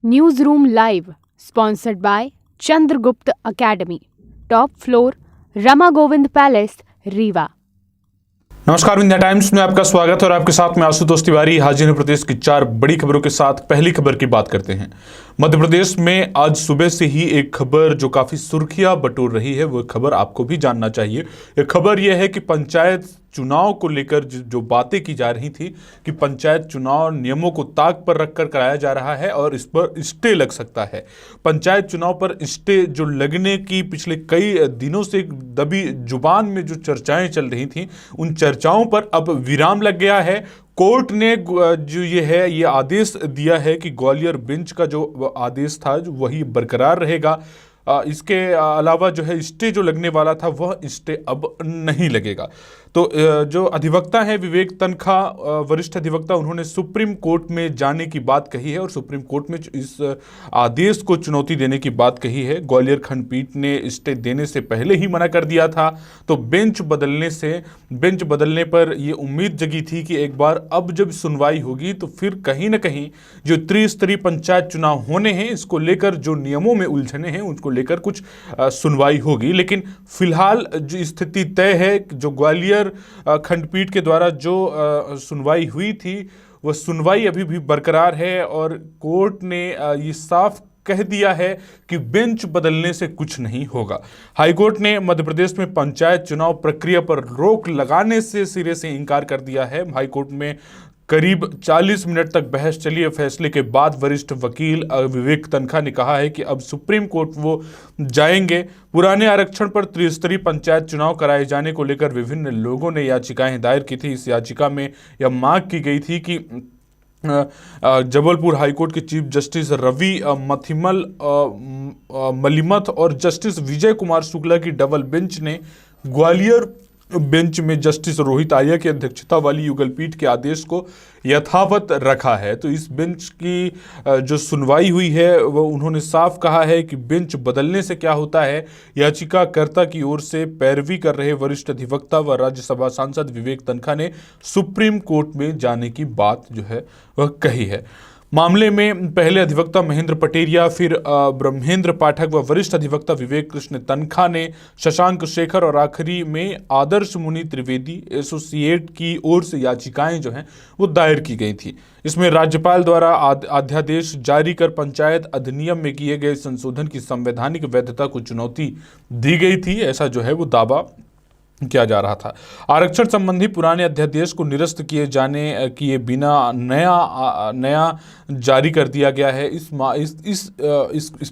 News room live sponsored by Chandragupta academy, top floor, Rama Govind palace, Rewa. नमस्कार, India times में आपका स्वागत है और आपके साथ में आशुतोष तिवारी हाजिर है प्रदेश की 4 बड़ी खबरों के साथ। पहली खबर की बात करते हैं। मध्य प्रदेश में आज सुबह से ही एक खबर जो काफी सुर्खियां बटोर रही है, वो खबर आपको भी जानना चाहिए। ये खबर यह है कि पंचायत चुनाव को लेकर जो बातें की जा रही थी कि पंचायत चुनाव नियमों को ताक पर रखकर कराया जा रहा है और इस पर स्टे लग सकता है। पंचायत चुनाव पर स्टे जो लगने की पिछले कई दिनों से दबी जुबान में जो चर्चाएं चल रही थी, उन चर्चाओं पर अब विराम लग गया है। कोर्ट ने जो ये आदेश दिया है कि ग्वालियर बेंच का जो आदेश था जो वही बरकरार रहेगा। इसके अलावा जो है स्टे जो लगने वाला था वह स्टे अब नहीं लगेगा। तो जो अधिवक्ता है विवेक तनखा, वरिष्ठ अधिवक्ता, उन्होंने सुप्रीम कोर्ट में जाने की बात कही है और सुप्रीम कोर्ट में इस आदेश को चुनौती देने की बात कही है। ग्वालियर खंडपीठ ने स्टे देने से पहले ही मना कर दिया था। तो बेंच बदलने पर ये उम्मीद जगी थी कि एक बार अब जब सुनवाई होगी तो फिर कहीं ना कहीं जो त्रिस्तरीय पंचायत चुनाव होने हैं, इसको लेकर जो नियमों में उलझने हैं उनको लेकर कुछ सुनवाई होगी। लेकिन फिलहाल जो स्थिति तय है, जो ग्वालियर खंडपीठ के द्वारा जो सुनवाई हुई थी वह सुनवाई अभी भी बरकरार है और कोर्ट ने ये साफ कह दिया है कि बेंच बदलने से कुछ नहीं होगा। हाईकोर्ट ने मध्य प्रदेश में पंचायत चुनाव प्रक्रिया पर रोक लगाने से सिरे से इनकार कर दिया है। हाईकोर्ट में करीब 40 मिनट तक बहस चली। फैसले के बाद वरिष्ठ वकील विवेक तनखा ने कहा है कि अब सुप्रीम कोर्ट वो जाएंगे। पुराने आरक्षण पर त्रिस्तरीय पंचायत चुनाव कराए जाने को लेकर विभिन्न लोगों ने याचिकाएं दायर की थी। इस याचिका में यह मांग की गई थी कि जबलपुर हाईकोर्ट के चीफ जस्टिस रवि मलिमथ और जस्टिस विजय कुमार शुक्ला की डबल बेंच ने ग्वालियर बेंच में जस्टिस रोहित आर्या की अध्यक्षता वाली युगल पीठ के आदेश को यथावत रखा है। तो इस बेंच की जो सुनवाई हुई है वो उन्होंने साफ कहा है कि बेंच बदलने से क्या होता है। याचिकाकर्ता की ओर से पैरवी कर रहे वरिष्ठ अधिवक्ता व राज्यसभा सांसद विवेक तनखा ने सुप्रीम कोर्ट में जाने की बात जो है वह कही है। मामले में पहले अधिवक्ता महेंद्र पटेरिया, फिर ब्रह्मेंद्र पाठक व वरिष्ठ अधिवक्ता विवेक कृष्ण तनखा ने, शशांक शेखर और आखिरी में आदर्श मुनि त्रिवेदी एसोसिएट की ओर से याचिकाएं जो हैं वो दायर की गई थी। इसमें राज्यपाल द्वारा अध्यादेश जारी कर पंचायत अधिनियम में किए गए संशोधन की संवैधानिक वैधता को चुनौती दी गई थी, ऐसा जो है वो दावा किया जा रहा था। आरक्षण संबंधी पुराने अध्यादेश को निरस्त किए बिना नया जारी कर दिया गया है। इस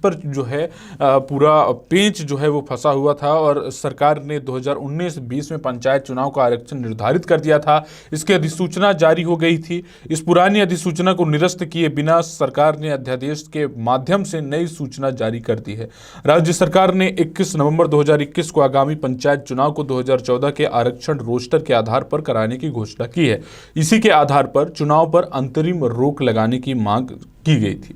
पर जो है पूरा पेंच जो है वो फंसा हुआ था और सरकार ने 2019-20 में पंचायत चुनाव का आरक्षण निर्धारित कर दिया था। इसकी अधिसूचना जारी हो गई थी। इस पुरानी अधिसूचना को निरस्त किए बिना सरकार ने अध्यादेश के माध्यम से नई सूचना जारी कर दी है। राज्य सरकार ने 21 नवंबर 2021 को आगामी पंचायत चुनाव को 2014 के आरक्षण रोस्टर के आधार पर कराने की घोषणा की है। इसी के आधार पर चुनाव पर अंतरिम रोक लगाने की मांग की गई थी।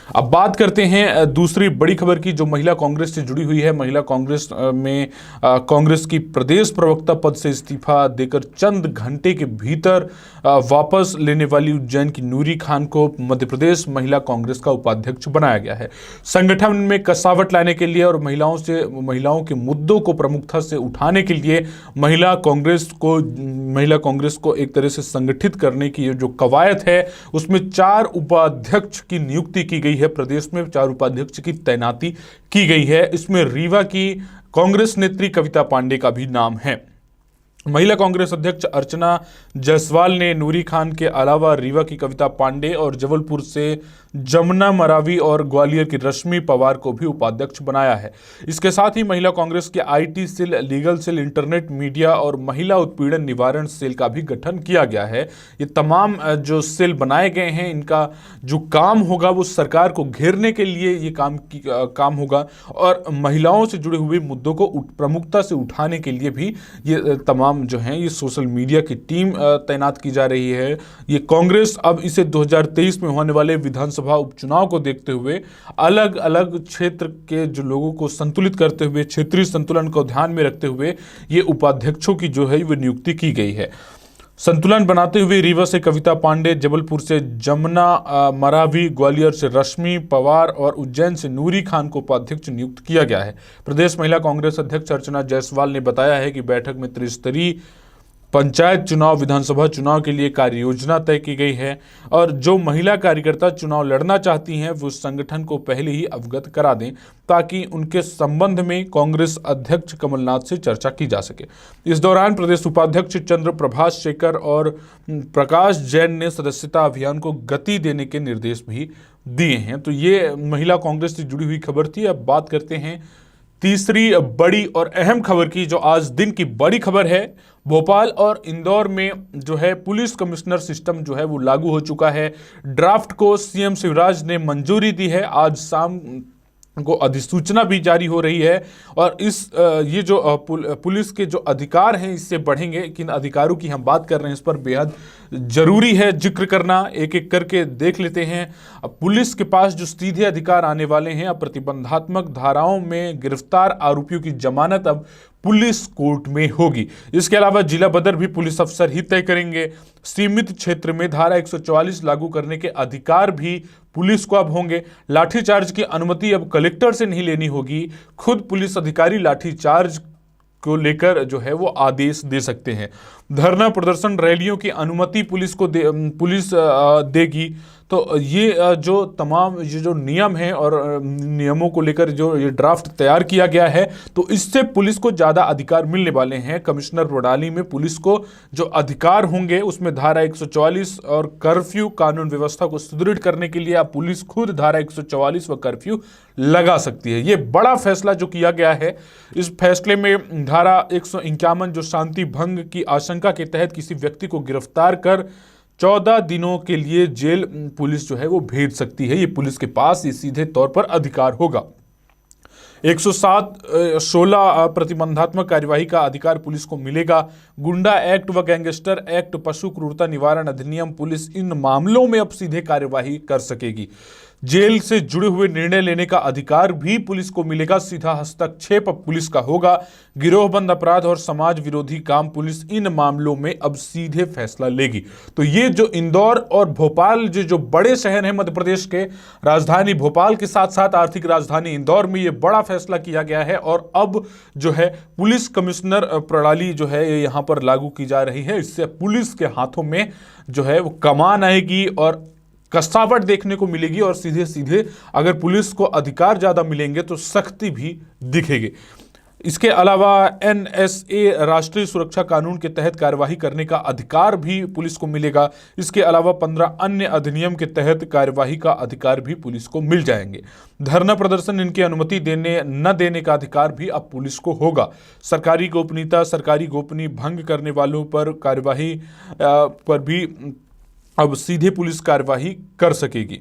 अब बात करते हैं दूसरी बड़ी खबर की, जो महिला कांग्रेस से जुड़ी हुई है। महिला कांग्रेस में कांग्रेस की प्रदेश प्रवक्ता पद से इस्तीफा देकर चंद घंटे के भीतर वापस लेने वाली उज्जैन की नूरी खान को मध्य प्रदेश महिला कांग्रेस का उपाध्यक्ष बनाया गया है। संगठन में कसावट लाने के लिए और महिलाओं के मुद्दों को प्रमुखता से उठाने के लिए महिला कांग्रेस को एक तरह से संगठित करने की जो कवायद है, उसमें 4 उपाध्यक्ष की नियुक्ति की गई है। प्रदेश में 4 उपाध्यक्ष की तैनाती की गई है। इसमें रीवा की कांग्रेस नेत्री कविता पांडे का भी नाम है। महिला कांग्रेस अध्यक्ष अर्चना जायसवाल ने नूरी खान के अलावा रीवा की कविता पांडे और जबलपुर से जमुना मरावी और ग्वालियर की रश्मि पवार को भी उपाध्यक्ष बनाया है। इसके साथ ही महिला कांग्रेस के IT cell, legal cell, internet media और महिला उत्पीड़न निवारण सेल का भी गठन किया गया है। ये तमाम जो सेल बनाए गए हैं, इनका जो काम होगा वो सरकार को घेरने के लिए ये काम होगा और महिलाओं से जुड़े हुए मुद्दों को प्रमुखता से उठाने के लिए भी ये तमाम जो हैं ये सोशल मीडिया की टीम तैनात की जा रही है। ये कांग्रेस अब इसे 2023 में होने वाले विधानसभा उपचुनाव को देखते हुए अलग अलग क्षेत्र के जो लोगों को संतुलित करते हुए, क्षेत्रीय संतुलन को ध्यान में रखते हुए ये उपाध्यक्षों की जो है वो नियुक्ति की गई है। संतुलन बनाते हुए रीवा से कविता पांडे, जबलपुर से जमुना मरावी, ग्वालियर से रश्मि पवार और उज्जैन से नूरी खान को उपाध्यक्ष नियुक्त किया गया है। प्रदेश महिला कांग्रेस अध्यक्ष अर्चना जायसवाल ने बताया है कि बैठक में त्रिस्तरीय पंचायत चुनाव, विधानसभा चुनाव के लिए कार्य योजना तय की गई है और जो महिला कार्यकर्ता चुनाव लड़ना चाहती हैं वो संगठन को पहले ही अवगत करा दें ताकि उनके संबंध में कांग्रेस अध्यक्ष कमलनाथ से चर्चा की जा सके। इस दौरान प्रदेश उपाध्यक्ष चंद्र प्रभाष शेखर और प्रकाश जैन ने सदस्यता अभियान को गति देने के निर्देश भी दिए हैं। तो ये महिला कांग्रेस से जुड़ी हुई खबर थी। अब बात करते हैं तीसरी बड़ी और अहम खबर की, जो आज दिन की बड़ी खबर है। भोपाल और इंदौर में जो है पुलिस कमिश्नर सिस्टम जो है वो लागू हो चुका है। ड्राफ्ट को सीएम शिवराज ने मंजूरी दी है। आज शाम को अधिसूचना भी जारी हो रही है और ये जो पुलिस के जो अधिकार हैं इससे बढ़ेंगे। किन अधिकारों की हम बात कर रहे हैं इस पर बेहद जरूरी है जिक्र करना। एक एक करके देख लेते हैं। अब पुलिस के पास जो सीधे अधिकार आने वाले हैं, अब प्रतिबंधात्मक धाराओं में गिरफ्तार आरोपियों की जमानत अब पुलिस कोर्ट में होगी। इसके अलावा जिला बदर भी पुलिस अफसर ही तय करेंगे। सीमित क्षेत्र में धारा 144 लागू करने के अधिकार भी पुलिस को अब होंगे। लाठीचार्ज की अनुमति अब कलेक्टर से नहीं लेनी होगी, खुद पुलिस अधिकारी लाठीचार्ज को लेकर जो है वो आदेश दे सकते हैं। धरना प्रदर्शन रैलियों की अनुमति पुलिस देगी। तो ये जो तमाम ये जो नियम हैं और नियमों को लेकर जो ये ड्राफ्ट तैयार किया गया है, तो इससे पुलिस को ज़्यादा अधिकार मिलने वाले हैं। कमिश्नर प्रणाली में पुलिस को जो अधिकार होंगे उसमें धारा 144 और कर्फ्यू कानून व्यवस्था को सुदृढ़ करने के लिए अब पुलिस खुद धारा 144 व कर्फ्यू लगा सकती है। ये बड़ा फैसला जो किया गया है, इस फैसले में धारा 151 जो शांति भंग की आशंका के तहत किसी व्यक्ति को गिरफ्तार कर 14 दिनों के लिए जेल पुलिस जो है वो भेज सकती है। ये पुलिस के पास ये सीधे तौर पर अधिकार होगा। 107-16 प्रतिबंधात्मक कार्यवाही का अधिकार पुलिस को मिलेगा। गुंडा एक्ट व गैंगस्टर एक्ट, पशु क्रूरता निवारण अधिनियम, पुलिस इन मामलों में अब सीधे कार्यवाही कर सकेगी। जेल से जुड़े हुए निर्णय लेने का अधिकार भी पुलिस को मिलेगा। सीधा हस्तक्षेप अब पुलिस का होगा। गिरोहबंद अपराध और समाज विरोधी काम, पुलिस इन मामलों में अब सीधे फैसला लेगी। तो ये जो इंदौर और भोपाल जो बड़े शहर हैं मध्य प्रदेश के, राजधानी भोपाल के साथ साथ आर्थिक राजधानी इंदौर में ये बड़ा फैसला किया गया है और अब जो है पुलिस कमिश्नर प्रणाली जो है यहाँ पर लागू की जा रही है। इससे पुलिस के हाथों में जो है वो कमान आएगी और कसावट देखने को मिलेगी और सीधे सीधे अगर पुलिस को अधिकार ज़्यादा मिलेंगे तो सख्ती भी दिखेगी। इसके अलावा NSA राष्ट्रीय सुरक्षा कानून के तहत कार्यवाही करने का अधिकार भी पुलिस को मिलेगा। इसके अलावा 15 अन्य अधिनियम के तहत कार्यवाही का अधिकार भी पुलिस को मिल जाएंगे। धरना प्रदर्शन इनकी अनुमति देने न देने का अधिकार भी अब पुलिस को होगा। सरकारी गोपनीयता, सरकारी गोपनीय भंग करने वालों पर कार्यवाही पर भी अब सीधे पुलिस कार्यवाही कर सकेगी।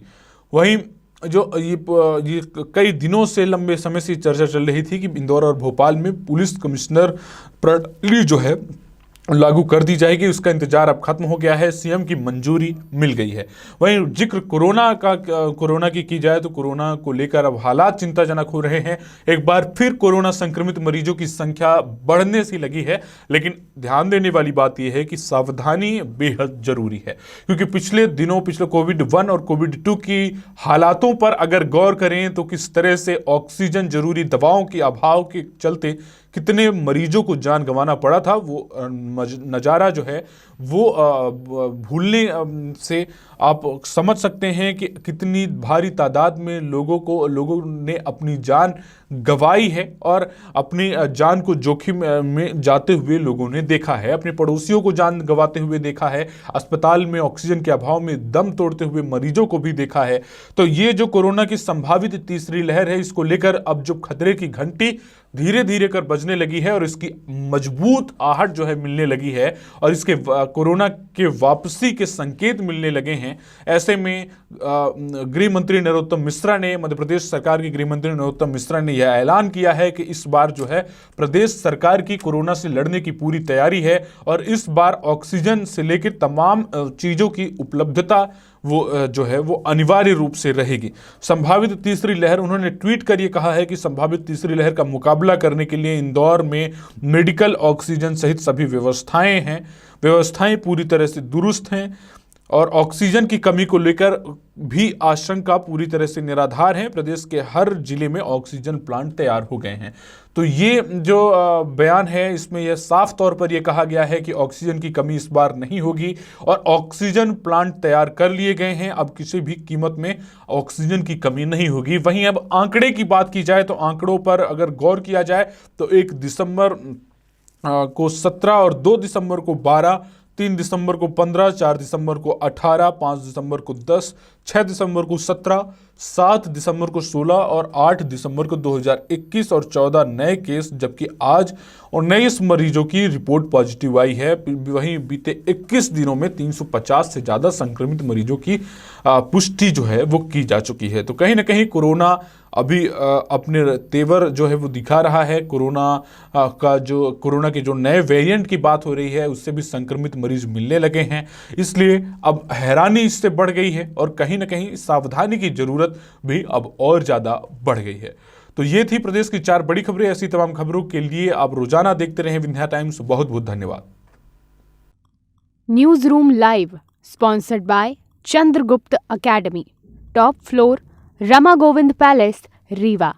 वहीं जो ये कई दिनों से लंबे समय से चर्चा चल रही थी कि इंदौर और भोपाल में पुलिस कमिश्नर प्रणाली जो है लागू कर दी जाएगी, उसका इंतजार अब खत्म हो गया है। सीएम की मंजूरी मिल गई है। वहीं जिक्र कोरोना की जाए तो कोरोना को लेकर अब हालात चिंताजनक हो रहे हैं। एक बार फिर कोरोना संक्रमित मरीजों की संख्या बढ़ने सी लगी है, लेकिन ध्यान देने वाली बात यह है कि सावधानी बेहद जरूरी है, क्योंकि पिछले कोविड-1 और कोविड-2 की हालातों पर अगर गौर करें तो किस तरह से ऑक्सीजन, जरूरी दवाओं के अभाव के चलते कितने मरीजों को जान गंवाना पड़ा था, वो नज़ारा जो है वो भूलने से आप समझ सकते हैं कि कितनी भारी तादाद में लोगों ने अपनी जान गंवाई है और अपनी जान को जोखिम में जाते हुए लोगों ने देखा है। अपने पड़ोसियों को जान गंवाते हुए देखा है। अस्पताल में ऑक्सीजन के अभाव में दम तोड़ते हुए मरीजों को भी देखा है। तो ये जो कोरोना की संभावित तीसरी लहर है, इसको लेकर अब जो खतरे की घंटी धीरे धीरे कर बजने लगी है और इसकी मजबूत आहट जो है मिलने लगी है और इसके कोरोना के वापसी के संकेत मिलने लगे हैं। हैं। ऐसे में गृह मंत्री नरोत्तम मिश्रा ने, मध्य प्रदेश सरकार के गृह मंत्री नरोत्तम मिश्रा ने यह ऐलान किया है कि इस बार जो है प्रदेश सरकार की कोरोना से लड़ने की पूरी तैयारी है और इस बार ऑक्सीजन से लेकर तमाम चीजों की उपलब्धता वो जो है वो अनिवार्य रूप से रहेगी। संभावित तीसरी लहर, उन्होंने ट्वीट कर ये कहा है कि संभावित तीसरी लहर का मुकाबला करने के लिए इंदौर में मेडिकल ऑक्सीजन सहित सभी व्यवस्थाएं पूरी तरह से दुरुस्त हैं और ऑक्सीजन की कमी को लेकर भी आशंका पूरी तरह से निराधार है। प्रदेश के हर जिले में ऑक्सीजन प्लांट तैयार हो गए हैं। तो ये जो बयान है इसमें यह साफ तौर पर यह कहा गया है कि ऑक्सीजन की कमी इस बार नहीं होगी और ऑक्सीजन प्लांट तैयार कर लिए गए हैं। अब किसी भी कीमत में ऑक्सीजन की कमी नहीं होगी। वहीं अब आंकड़े की बात की जाए तो आंकड़ों पर अगर गौर किया जाए तो 1 दिसंबर को 17 और 2 दिसंबर को 12, 3 दिसंबर को 15, 4 दिसंबर को 18, 5 दिसंबर को 10, 6 दिसंबर को 17, 7 दिसंबर को 16 और 8 दिसंबर को 2021 और 14 नए केस, जबकि आज 19 मरीजों की रिपोर्ट पॉजिटिव आई है। वहीं बीते 21 दिनों में 350 से ज़्यादा संक्रमित मरीजों की पुष्टि जो है वो की जा चुकी है। तो कहीं ना कहीं कोरोना अभी अपने तेवर जो है वो दिखा रहा है। कोरोना के जो नए वेरिएंट की बात हो रही है उससे भी संक्रमित मरीज मिलने लगे हैं, इसलिए अब हैरानी इससे बढ़ गई है और कहीं ना कहीं सावधानी की जरूरत भी अब और ज़्यादा बढ़ गई है। तो ये थी प्रदेश की 4 बड़ी खबरें। ऐसी तमाम खबरों के लिए आप रोजाना देखते रहें विंध्या टाइम्स। बहुत बहुत धन्यवाद। News room live sponsored by Chandragupta academy, top floor, Rama Govind palace, Rewa.